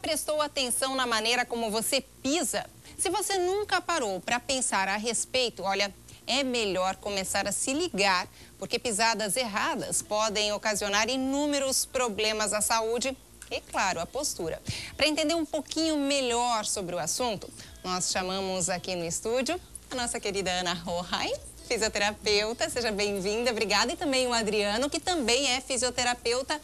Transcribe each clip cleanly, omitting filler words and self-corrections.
prestou atenção na maneira como você pisa? Se você nunca parou para pensar a respeito, olha, é melhor começar a se ligar, porque pisadas erradas podem ocasionar inúmeros problemas à saúde e, claro, à postura. Para entender um pouquinho melhor sobre o assunto, nós chamamos aqui no estúdio a nossa querida Ana Hoheim, fisioterapeuta. Seja bem-vinda, obrigada. E também o Adriano, que também é fisioterapeuta.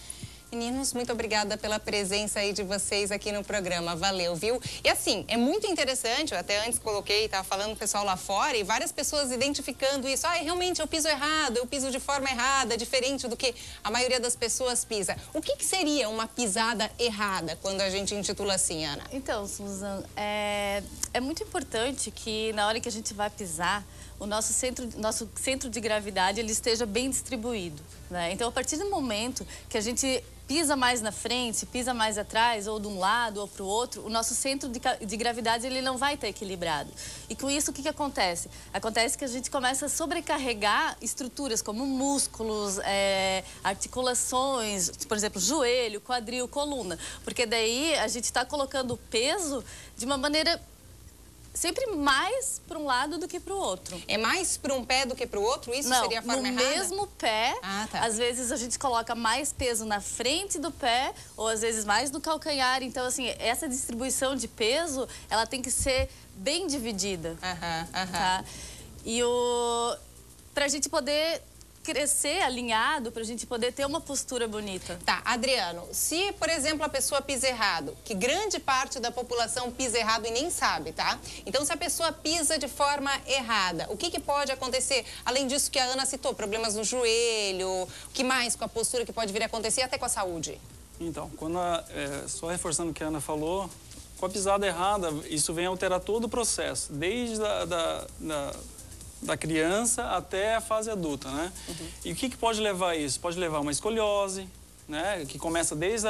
Meninos, muito obrigada pela presença aí de vocês aqui no programa. Valeu, viu? E assim, é muito interessante, eu até antes coloquei, estava falando com o pessoal lá fora e várias pessoas identificando isso. Ah, realmente eu piso errado, eu piso de forma errada, diferente do que a maioria das pessoas pisa. O que seria uma pisada errada, quando a gente intitula assim, Ana? Então, Suzana, é muito importante que na hora que a gente vai pisar, o nosso centro de gravidade ele esteja bem distribuído, né? Então, a partir do momento que a gente pisa mais na frente, pisa mais atrás, ou de um lado ou para o outro, o nosso centro de gravidade ele não vai estar equilibrado. E com isso, o que acontece? Acontece que a gente começa a sobrecarregar estruturas como músculos, articulações, por exemplo, joelho, quadril, coluna. Porque daí a gente está colocando o peso de uma maneira sempre mais para um lado do que para o outro. É mais para um pé do que para o outro? Isso não, seria a forma errada? No mesmo pé, tá. Às vezes a gente coloca mais peso na frente do pé ou às vezes mais no calcanhar. Então, assim, essa distribuição de peso, ela tem que ser bem dividida. Tá? E para a gente poder crescer alinhado, para a gente poder ter uma postura bonita. Tá, Adriano, se, por exemplo, a pessoa pisa errado, que grande parte da população pisa errado e nem sabe, tá? Então, se a pessoa pisa de forma errada, o que pode acontecer? Além disso que a Ana citou, problemas no joelho, o que mais com a postura que pode vir a acontecer, até com a saúde? Então, só reforçando o que a Ana falou, com a pisada errada, isso vem alterar todo o processo, desde da criança até a fase adulta, né? E o que pode levar a isso? Pode levar a uma escoliose, né? Que começa desde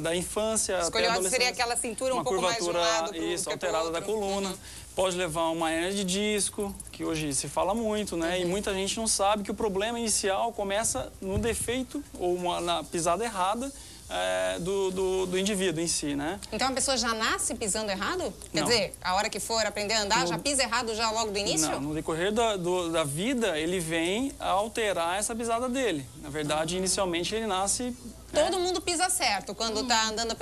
da infância até a adolescência. Escoliose seria aquela cintura um pouco mais de um lado isso, alterada da coluna. Pode levar a uma hernia de disco, que hoje se fala muito, né? E muita gente não sabe que o problema inicial começa no defeito ou na pisada errada do indivíduo em si, né? Então a pessoa já nasce pisando errado? Quer dizer, a hora que for aprender a andar, já pisa errado já logo do início? Não, no decorrer da vida, ele vem a alterar essa pisada dele. Na verdade, inicialmente ele nasce... Todo mundo pisa certo quando tá andando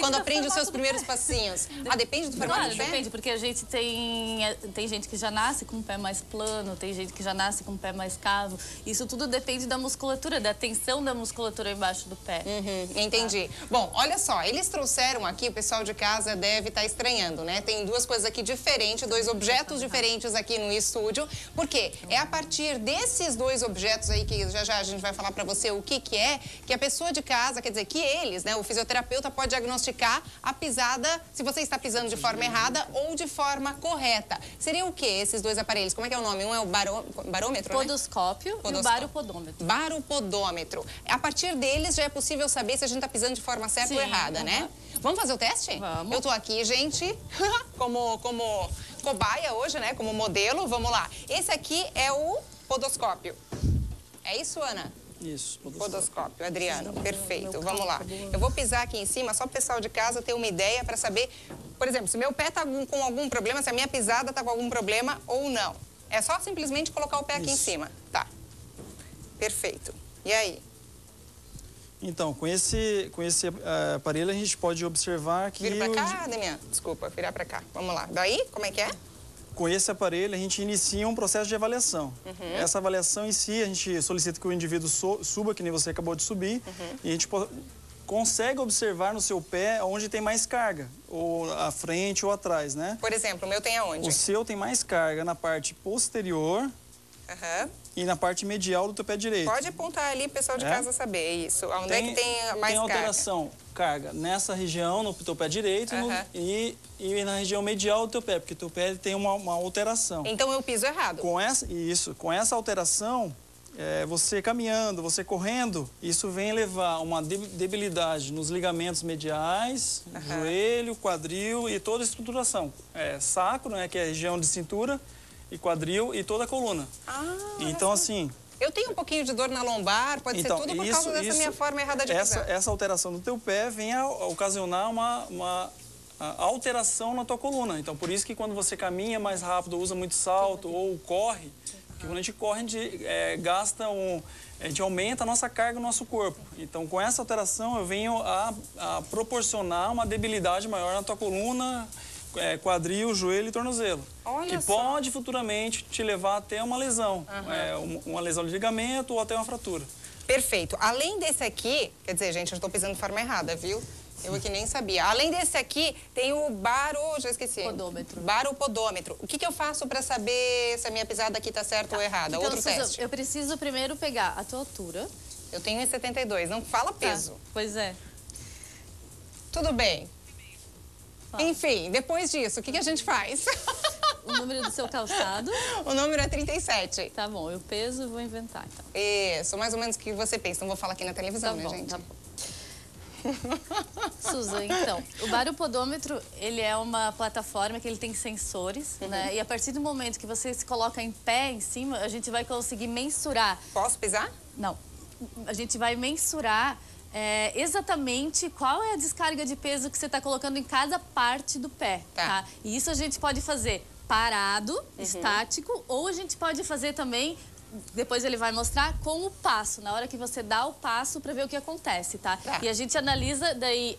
quando aprende os seus primeiros passinhos. Depende do formato do pé? Depende, porque a gente tem gente que já nasce com o pé mais plano, tem gente que já nasce com o pé mais cavo. Isso tudo depende da musculatura, da tensão da musculatura embaixo do pé. Entendi. Bom, olha só, eles trouxeram aqui, o pessoal de casa deve estar estranhando, né? Tem duas coisas aqui diferentes, dois objetos diferentes aqui no estúdio. Por quê? É a partir desses dois objetos aí, que já a gente vai falar pra você o que é, que a pessoa de casa, quer dizer, que eles, né, o fisioterapeuta pode diagnosticar a pisada, se você está pisando de forma errada ou de forma correta. Seria o que esses dois aparelhos? Como é que é o nome? Um é o barômetro, podoscópio, e o baropodômetro. Baropodômetro. A partir deles já é possível saber se a gente está pisando de forma certa ou errada, né? Vamos fazer o teste? Vamos. Eu tô aqui, gente, como cobaia hoje, né, como modelo. Vamos lá. Esse aqui é o podoscópio. É isso, Ana? Isso, podoscópio, Adriano, perfeito. Vamos lá. Eu vou pisar aqui em cima, só para o pessoal de casa ter uma ideia para saber, por exemplo, se meu pé está com algum problema, se a minha pisada está com algum problema ou não. É só simplesmente colocar o pé aqui em cima. Tá. Perfeito. E aí? Então, com esse aparelho a gente pode observar que... Vira para cá, Demian? Desculpa, virar para cá. Vamos lá. Daí, como é que é? Com esse aparelho, a gente inicia um processo de avaliação. Essa avaliação em si, a gente solicita que o indivíduo suba, que nem você acabou de subir, e a gente consegue observar no seu pé onde tem mais carga, ou à frente ou atrás, né? Por exemplo, o meu tem aonde? O seu tem mais carga na parte posterior e na parte medial do teu pé direito. Pode apontar ali, pessoal de casa saber isso. Onde é que tem mais tem alteração, carga nessa região, no teu pé direito e na região medial do teu pé, porque teu pé tem uma alteração. Então eu piso errado. Com essa alteração, você caminhando, você correndo, isso vem levar uma debilidade nos ligamentos mediais, joelho, quadril e toda a estruturação. Sacro, né, que é a região de cintura, e quadril e toda a coluna. Então, assim, Eu tenho um pouquinho de dor na lombar, pode ser tudo por causa dessa minha forma errada de pisar. Essa alteração do teu pé vem a ocasionar uma alteração na tua coluna. Então, por isso que quando você caminha mais rápido, usa muito salto ou corre, porque quando a gente corre, a gente a gente aumenta a nossa carga no nosso corpo. Então, com essa alteração, eu venho a proporcionar uma debilidade maior na tua coluna, quadril, joelho e tornozelo. Olha que pode futuramente te levar até uma lesão, uma lesão de ligamento ou até uma fratura. Perfeito. Além desse aqui, quer dizer, gente, eu estou pisando de forma errada, viu? Eu aqui nem sabia. Além desse aqui, tem o já esqueci. Podômetro. Baropodômetro. O que eu faço para saber se a minha pisada aqui tá certa ou errada? Então, Outro teste. Eu preciso primeiro pegar a tua altura. Eu tenho 1,72. Não fala peso. Pois é. Tudo bem. Enfim, depois disso, o que a gente faz? O número do seu calçado. O número é 37. Tá bom, eu peso e vou inventar, então. Isso, mais ou menos o que você pensa. Não vou falar aqui na televisão, né, gente? Tá bom. Susan, então, o baropodômetro, ele é uma plataforma que ele tem sensores, né? E a partir do momento que você se coloca em pé em cima, a gente vai conseguir mensurar. Posso pisar? Não. A gente vai mensurar exatamente qual é a descarga de peso que você está colocando em cada parte do pé, tá? E isso a gente pode fazer parado, estático, ou a gente pode fazer também, depois ele vai mostrar, com o passo, na hora que você dá o passo para ver o que acontece, tá? E a gente analisa daí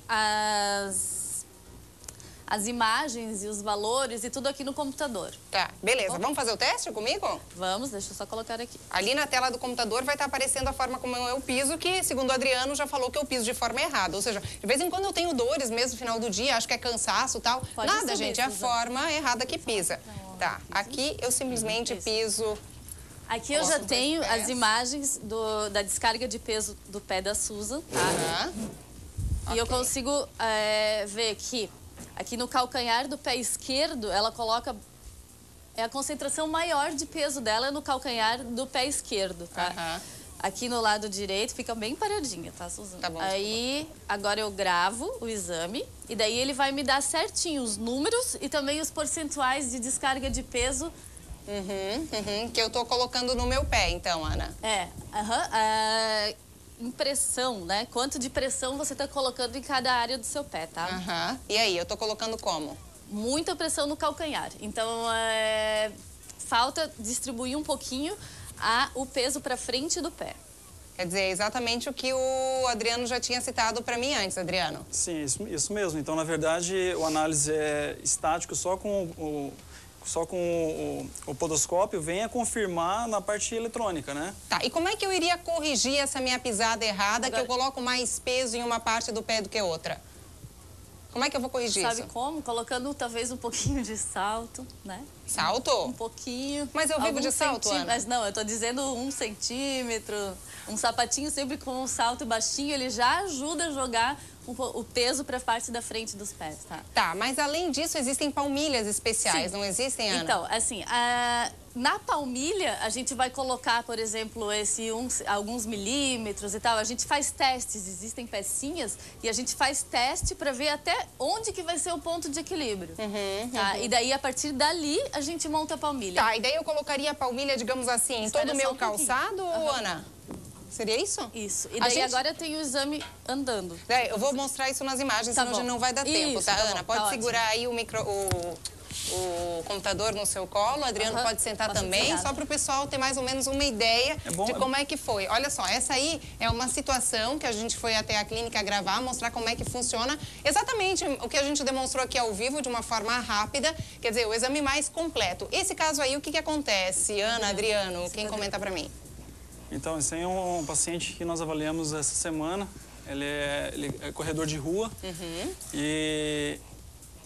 as imagens e os valores e tudo aqui no computador. Tá, beleza. Vamos fazer o teste comigo? Vamos, deixa eu só colocar aqui. Ali na tela do computador vai estar aparecendo a forma como eu piso, que, segundo o Adriano, já falou que eu piso de forma errada. Ou seja, de vez em quando eu tenho dores mesmo no final do dia, acho que é cansaço e tal. Nada, gente, é a forma errada que pisa. Tá, aqui eu simplesmente piso... Aqui eu já tenho as imagens da descarga de peso do pé da Susan, tá? E eu consigo ver que aqui no calcanhar do pé esquerdo, ela coloca... a concentração maior de peso dela no calcanhar do pé esquerdo, tá? Aqui no lado direito fica bem paradinha, tá, Susan? Tá bom. Aí, agora eu gravo o exame e daí ele vai me dar certinho os números e também os percentuais de descarga de peso. Que eu tô colocando no meu pé, então, Ana. Impressão, né? Quanto de pressão você tá colocando em cada área do seu pé, tá? E aí, eu tô colocando como? Muita pressão no calcanhar. Então, falta distribuir um pouquinho o peso para frente do pé. Quer dizer, exatamente o que o Adriano já tinha citado para mim antes, Adriano. Sim, isso mesmo. Então, na verdade, o análise é estático só com o podoscópio vem a confirmar na parte eletrônica, né? Tá, e como é que eu iria corrigir essa minha pisada errada, que eu coloco mais peso em uma parte do pé do que outra? Como é que eu vou corrigir isso? Sabe como? Colocando talvez um pouquinho de salto, né? Salto? Um pouquinho. Mas eu vivo de salto, Ana. Mas não, eu tô dizendo 1 centímetro. Um sapatinho sempre com um salto baixinho, ele já ajuda a jogar o peso para a parte da frente dos pés, tá? Tá, mas além disso, existem palmilhas especiais, não existem, Ana? Então, assim, na palmilha, a gente vai colocar, por exemplo, alguns milímetros e tal. A gente faz testes, existem pecinhas, e a gente faz teste para ver até onde que vai ser o ponto de equilíbrio. Tá? E daí, a partir dali, a gente monta a palmilha. Tá, e daí eu colocaria a palmilha, digamos assim, em todo o meu calçado, Ana? Seria isso? Isso. E daí agora eu tenho o exame andando. Eu vou mostrar isso nas imagens, senão a gente não vai dar tempo, tá, Ana? Pode segurar aí o computador no seu colo, o Adriano pode sentar também, só para o pessoal ter mais ou menos uma ideia de como é que foi. Olha só, essa aí é uma situação que a gente foi até a clínica gravar, mostrar como é que funciona. Exatamente o que a gente demonstrou aqui ao vivo, de uma forma rápida, quer dizer, o exame mais completo. Esse caso aí, o que acontece? Ana, Adriano, quem comenta para mim? Então, esse aí é um paciente que nós avaliamos essa semana. Ele é corredor de rua. E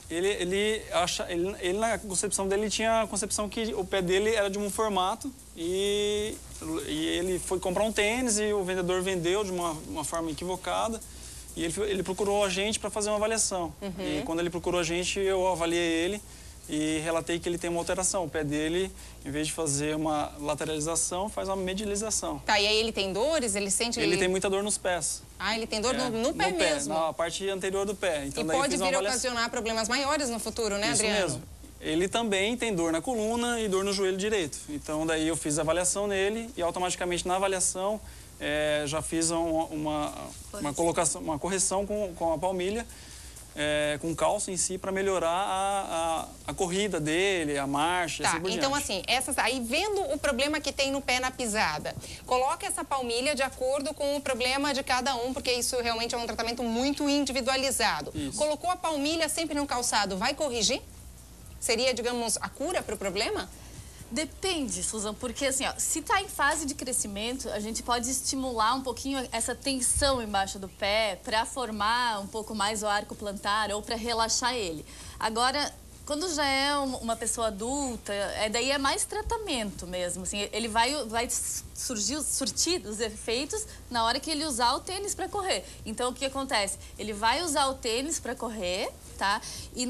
ele na concepção dele, ele tinha a concepção que o pé dele era de um formato. E ele foi comprar um tênis e o vendedor vendeu de uma forma equivocada. E ele procurou a gente para fazer uma avaliação. E quando ele procurou a gente, eu avaliei ele e relatei que ele tem uma alteração. O pé dele, em vez de fazer uma lateralização, faz uma medialização. Tá, e aí ele tem dores? Ele sente... Ele tem muita dor nos pés. Ah, ele tem dor no pé mesmo? Na parte anterior do pé. Então, e pode vir a ocasionar problemas maiores no futuro, né, Adriano? Isso mesmo. ele também tem dor na coluna e dor no joelho direito. Então, daí eu fiz a avaliação nele e automaticamente na avaliação já fiz uma correção com a palmilha, com cálcio em si, para melhorar a corrida dele, a marcha, tá, assim por então diante. assim, aí vendo o problema que tem no pé na pisada, coloca essa palmilha de acordo com o problema de cada um, porque isso realmente é um tratamento muito individualizado. Isso. Colocou a palmilha sempre no calçado, vai corrigir? Seria, digamos, a cura para o problema? Depende, Susan, porque assim, ó, se está em fase de crescimento, a gente pode estimular um pouquinho essa tensão embaixo do pé para formar um pouco mais o arco plantar ou para relaxar ele. Agora, quando já é uma pessoa adulta, daí é mais tratamento mesmo. Assim, ele vai surtir os efeitos na hora que ele usar o tênis para correr. Então, o que acontece? Ele vai usar o tênis para correr, tá? E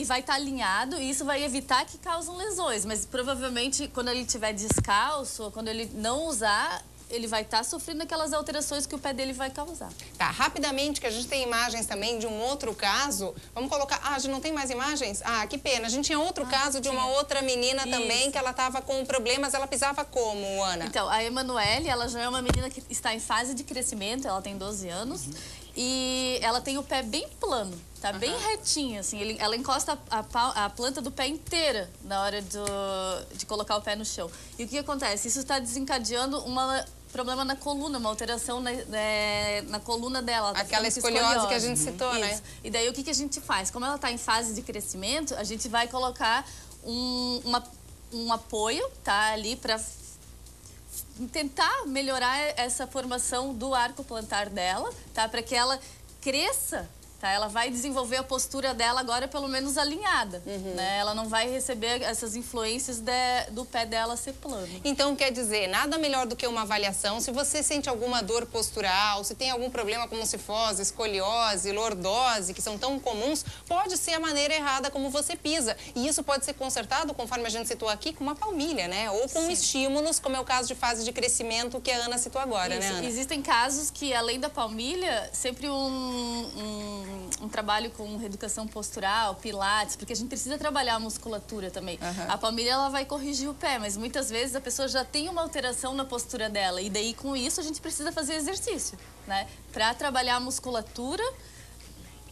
vai estar alinhado, e isso vai evitar que causem lesões. Mas provavelmente, quando ele estiver descalço, ou quando ele não usar, ele vai estar sofrendo aquelas alterações que o pé dele vai causar. Tá, rapidamente, que a gente tem imagens também de um outro caso. Vamos colocar... Ah, a gente não tem mais imagens? Ah, que pena. A gente tinha outro caso de uma outra menina também, que ela estava com problemas. Ela pisava como, Ana? Então, a Emanuele, ela já é uma menina que está em fase de crescimento, ela tem 12 anos. E ela tem o pé bem plano, tá? Bem retinho, assim. Ela encosta a planta do pé inteira na hora de colocar o pé no chão. E o que acontece? Isso está desencadeando problema na coluna, uma alteração na coluna dela. Tá, aquela escoliose que a gente citou, né? E daí o que a gente faz? Como ela está em fase de crescimento, a gente vai colocar um apoio, tá? Ali para tentar melhorar essa formação do arco plantar dela, tá? Para que ela cresça. Tá, ela vai desenvolver a postura dela agora pelo menos alinhada, né? Ela não vai receber essas influências do pé dela ser plano. Então, quer dizer, nada melhor do que uma avaliação. Se você sente alguma dor postural, se tem algum problema como cifose, escoliose, lordose, que são tão comuns, pode ser a maneira errada como você pisa. E isso pode ser consertado, conforme a gente citou aqui, com uma palmilha, né? Ou com estímulos, como é o caso de fase de crescimento que a Ana citou agora, né, Ana? Existem casos que, além da palmilha, sempre um trabalho com reeducação postural, pilates, porque a gente precisa trabalhar a musculatura também. A palmilha, ela vai corrigir o pé, mas muitas vezes a pessoa já tem uma alteração na postura dela, e daí com isso a gente precisa fazer exercício, né? Para trabalhar a musculatura,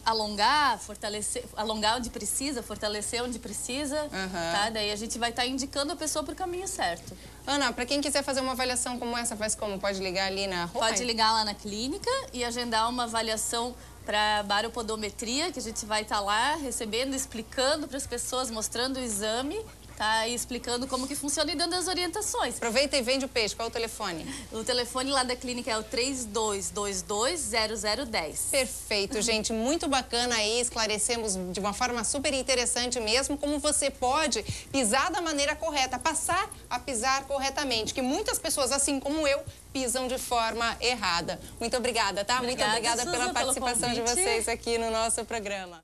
alongar, fortalecer, alongar onde precisa, fortalecer onde precisa, tá? Daí a gente vai estar indicando a pessoa para o caminho certo. Ana, para quem quiser fazer uma avaliação como essa, faz como? Pode ligar ali na rua? Pode ligar lá na clínica e agendar uma avaliação para baropodometria, que a gente vai estar lá recebendo, explicando para as pessoas, mostrando o exame, tá? E explicando como que funciona e dando as orientações. Aproveita e vende o peixe. Qual é o telefone? O telefone lá da clínica é o 3222-0010. Perfeito, gente. Muito bacana aí. Esclarecemos de uma forma super interessante mesmo como você pode pisar da maneira correta, passar a pisar corretamente, que muitas pessoas, assim como eu, pisam de forma errada. Muito obrigada, tá? Muito obrigada Susan, pela participação de vocês aqui no nosso programa.